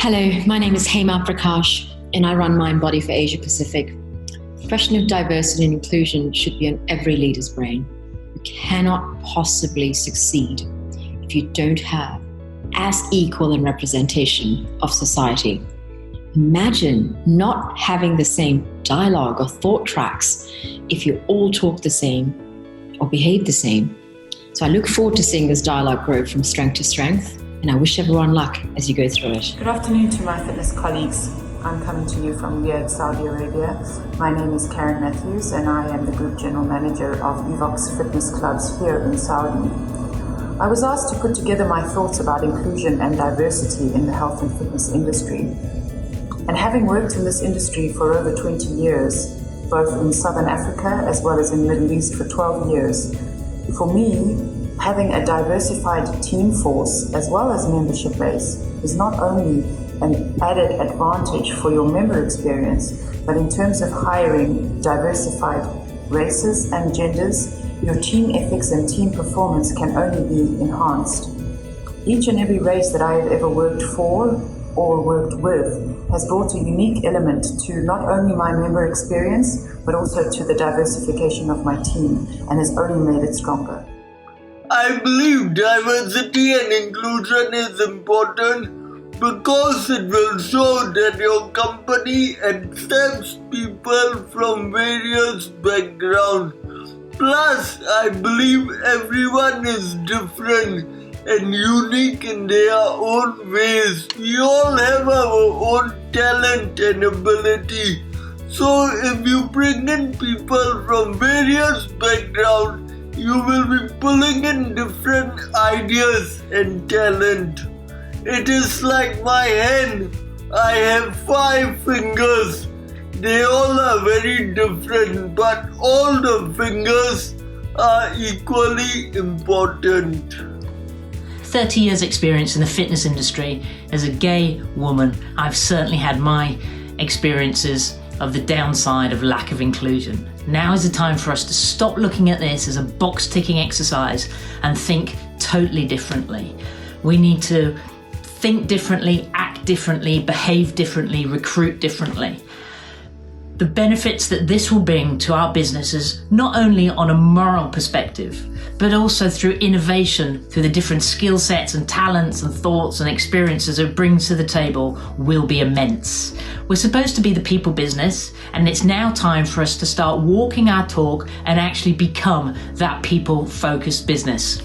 Hello, my name is Hema Prakash and I run Mind Body for Asia Pacific. The question of diversity and inclusion should be on every leader's brain. You cannot possibly succeed if you don't have as equal a representation of society. Imagine not having the same dialogue or thought tracks if you all talk the same or behave the same. So I look forward to seeing this dialogue grow from strength to strength, and I wish everyone luck as you go through it. Good afternoon to my fitness colleagues. I'm coming to you from Riyadh, Saudi Arabia. My name is Karen Matthews and I am the Group General Manager of Evox Fitness Clubs here in Saudi. I was asked to put together my thoughts about inclusion and diversity in the health and fitness industry. And having worked in this industry for over 20 years, both in Southern Africa as well as in the Middle East for 12 years, for me, having a diversified team force as well as membership base is not only an added advantage for your member experience, but in terms of hiring diversified races and genders, your team ethics and team performance can only be enhanced. Each and every race that I have ever worked for or worked with has brought a unique element to not only my member experience, but also to the diversification of my team, and has only made it stronger. I believe diversity and inclusion is important because it will show that your company accepts people from various backgrounds. Plus, I believe everyone is different and unique in their own ways. We all have our own talent and ability. So if you bring in people from various backgrounds, you will be pulling in different ideas and talent. It is like my hand. I have 5 fingers. They all are very different, but all the fingers are equally important. 30 years experience in the fitness industry. As a gay woman, I've certainly had my experiences of the downside of lack of inclusion. Now is the time for us to stop looking at this as a box-ticking exercise and think totally differently. We need to think differently, act differently, behave differently, recruit differently. The benefits that this will bring to our businesses, not only on a moral perspective, but also through innovation, through the different skill sets and talents and thoughts and experiences it brings to the table, will be immense. We're supposed to be the people business, and it's now time for us to start walking our talk and actually become that people-focused business.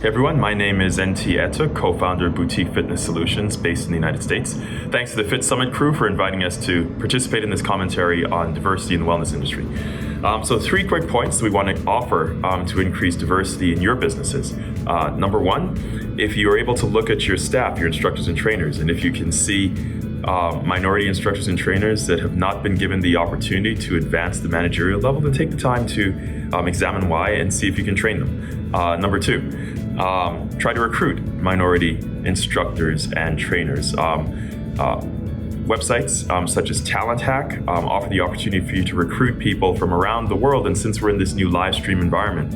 Hey everyone, my name is NT Etta, co-founder of Boutique Fitness Solutions based in the United States. Thanks to the Fit Summit crew for inviting us to participate in this commentary on diversity in the wellness industry. So 3 quick points we want to offer to increase diversity in your businesses. Number 1, if you're able to look at your staff, your instructors and trainers, and if you can see minority instructors and trainers that have not been given the opportunity to advance the managerial level, then take the time to examine why and see if you can train them. Number 2, try to recruit minority instructors and trainers. Websites such as Talent Hack offer the opportunity for you to recruit people from around the world, and since we're in this new live stream environment,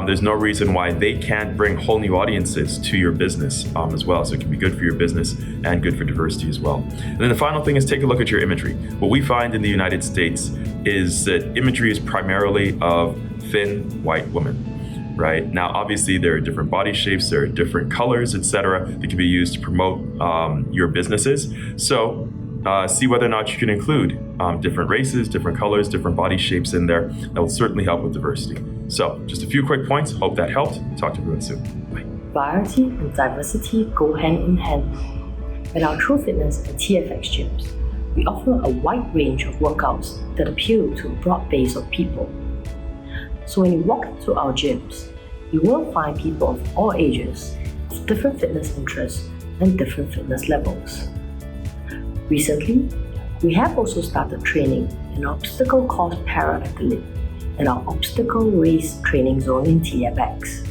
there's no reason why they can't bring whole new audiences to your business as well. So it can be good for your business and good for diversity as well. And then the final thing is take a look at your imagery. What we find in the United States is that imagery is primarily of thin white women. Right now, obviously, there are different body shapes, there are different colors, etc., that can be used to promote your businesses. So see whether or not you can include different races, different colors, different body shapes in there. That will certainly help with diversity. So just a few quick points. Hope that helped. Talk to everyone soon. Bye. Variety and diversity go hand in hand. At our True Fitness and TFX gyms, we offer a wide range of workouts that appeal to a broad base of people. So when you walk into our gyms, you will find people of all ages, with different fitness interests and different fitness levels. Recently, we have also started training an obstacle course para-athlete at our obstacle race training zone in TFX.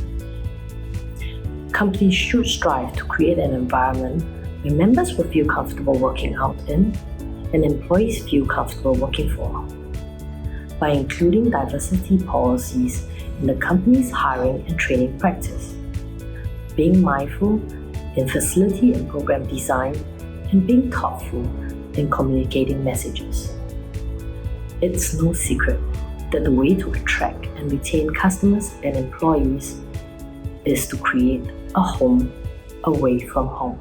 Companies should strive to create an environment where members will feel comfortable working out in and employees feel comfortable working for. By including diversity policies in the company's hiring and training practice, being mindful in facility and program design, and being thoughtful in communicating messages. It's no secret that the way to attract and retain customers and employees is to create a home away from home.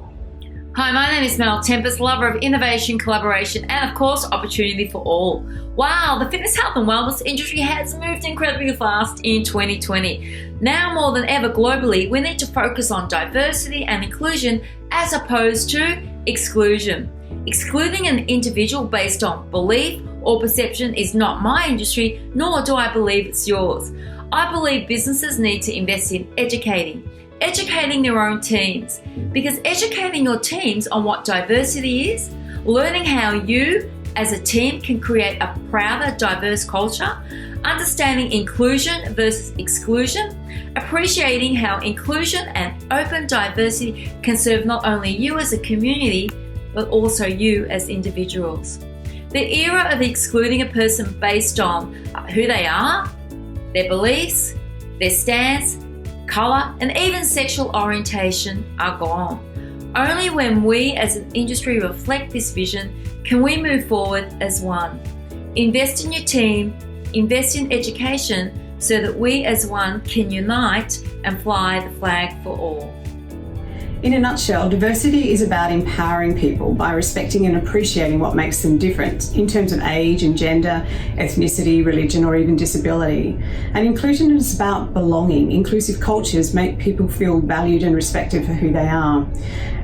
Hi, my name is Mel Tempest, lover of innovation, collaboration, and of course, opportunity for all. Wow, the fitness, health and wellness industry has moved incredibly fast in 2020. Now more than ever globally, we need to focus on diversity and inclusion as opposed to exclusion. Excluding an individual based on belief or perception is not my industry, nor do I believe it's yours. I believe businesses need to invest in educating their own teams, because educating your teams on what diversity is, learning how you as a team can create a prouder, diverse culture, understanding inclusion versus exclusion, appreciating how inclusion and open diversity can serve not only you as a community, but also you as individuals. The era of excluding a person based on who they are, their beliefs, their stance, colour, and even sexual orientation are gone. Only when we as an industry reflect this vision can we move forward as one. Invest in your team, invest in education so that we as one can unite and fly the flag for all. In a nutshell, diversity is about empowering people by respecting and appreciating what makes them different in terms of age and gender, ethnicity, religion, or even disability. And inclusion is about belonging. Inclusive cultures make people feel valued and respected for who they are.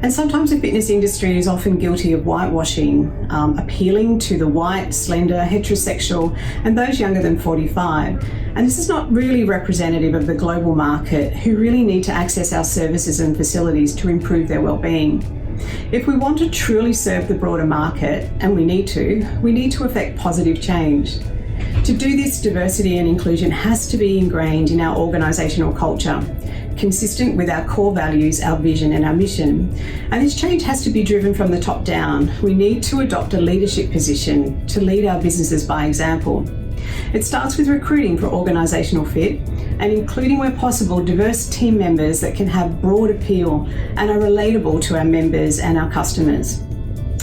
And sometimes the fitness industry is often guilty of whitewashing, appealing to the white, slender, heterosexual, and those younger than 45. And this is not really representative of the global market, who really need to access our services and facilities to improve their well-being. If we want to truly serve the broader market, and we need to effect positive change. To do this, diversity and inclusion has to be ingrained in our organisational culture, consistent with our core values, our vision and our mission. And this change has to be driven from the top down. We need to adopt a leadership position to lead our businesses by example. It starts with recruiting for organisational fit and including where possible diverse team members that can have broad appeal and are relatable to our members and our customers.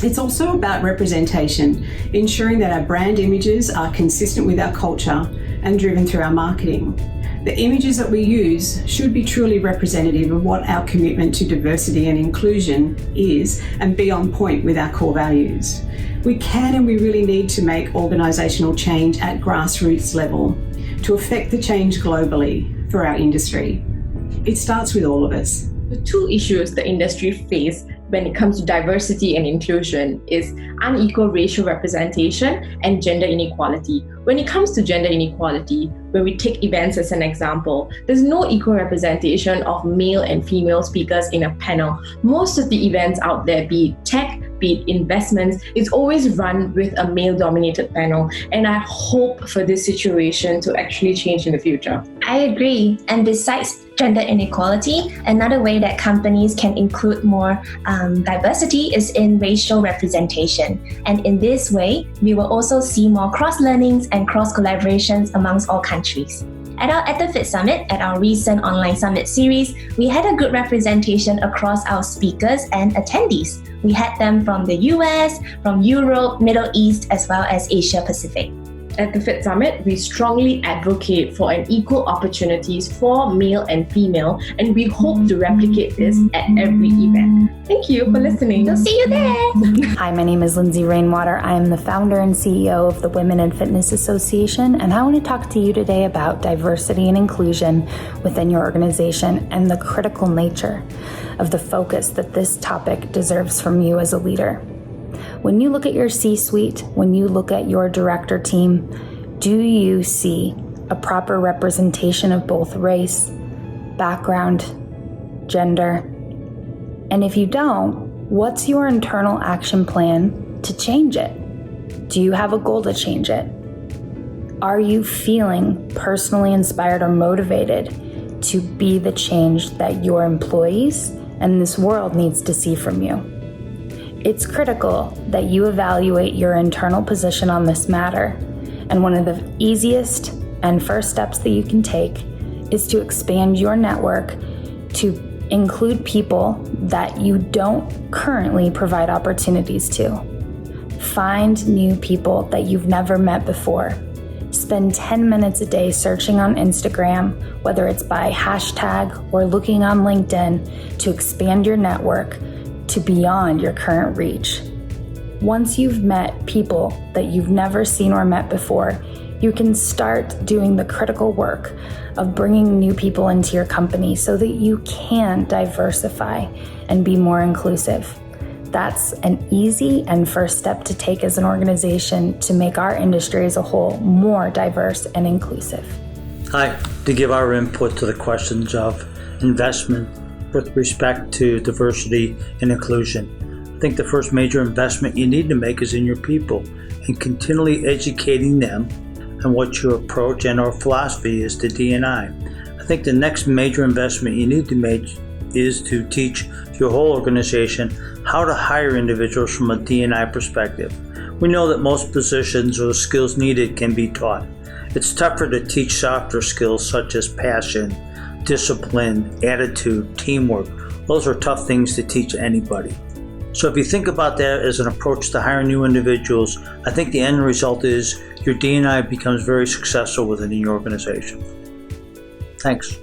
It's also about representation, ensuring that our brand images are consistent with our culture and driven through our marketing. The images that we use should be truly representative of what our commitment to diversity and inclusion is and be on point with our core values. We can and we really need to make organisational change at grassroots level to affect the change globally for our industry. It starts with all of us. The two issues the industry faces when it comes to diversity and inclusion is unequal racial representation and gender inequality. When it comes to gender inequality, when we take events as an example, there's no equal representation of male and female speakers in a panel. Most of the events out there, be it tech, be it investments, is always run with a male-dominated panel. And I hope for this situation to actually change in the future. I agree. And besides gender inequality, another way that companies can include more diversity is in racial representation. And in this way, we will also see more cross-learnings and cross-collaborations amongst all countries. At the Fit Summit, at our recent online summit series, we had a good representation across our speakers and attendees. We had them from the US, from Europe, Middle East, as well as Asia Pacific. At the Fit Summit, we strongly advocate for an equal opportunities for male and female, and we hope to replicate this at every event. Thank you for listening. We'll see you there. Hi, my name is Lindsay Rainwater. I am the founder and CEO of the Women in Fitness Association, and I want to talk to you today about diversity and inclusion within your organization and the critical nature of the focus that this topic deserves from you as a leader. When you look at your C-suite, when you look at your director team, do you see a proper representation of both race, background, gender? And if you don't, what's your internal action plan to change it? Do you have a goal to change it? Are you feeling personally inspired or motivated to be the change that your employees and this world needs to see from you? It's critical that you evaluate your internal position on this matter, and one of the easiest and first steps that you can take is to expand your network to Include people that you don't currently provide opportunities to. Find new people that you've never met before. Spend 10 minutes a day searching on Instagram, whether it's by hashtag or looking on LinkedIn, to expand your network to beyond your current reach. Once you've met people that you've never seen or met before, you can start doing the critical work of bringing new people into your company so that you can diversify and be more inclusive. That's an easy and first step to take as an organization to make our industry as a whole more diverse and inclusive. Hi, to give our input to the questions of investment with respect to diversity and inclusion. I think the first major investment you need to make is in your people and continually educating them on what your approach and our philosophy is to D&I. I think the next major investment you need to make is to teach your whole organization how to hire individuals from a D&I perspective. We know that most positions or the skills needed can be taught. It's tougher to teach softer skills such as passion, discipline, attitude, teamwork. Those are tough things to teach anybody. So if you think about that as an approach to hiring new individuals, I think the end result is your D&I becomes very successful within your organization. Thanks.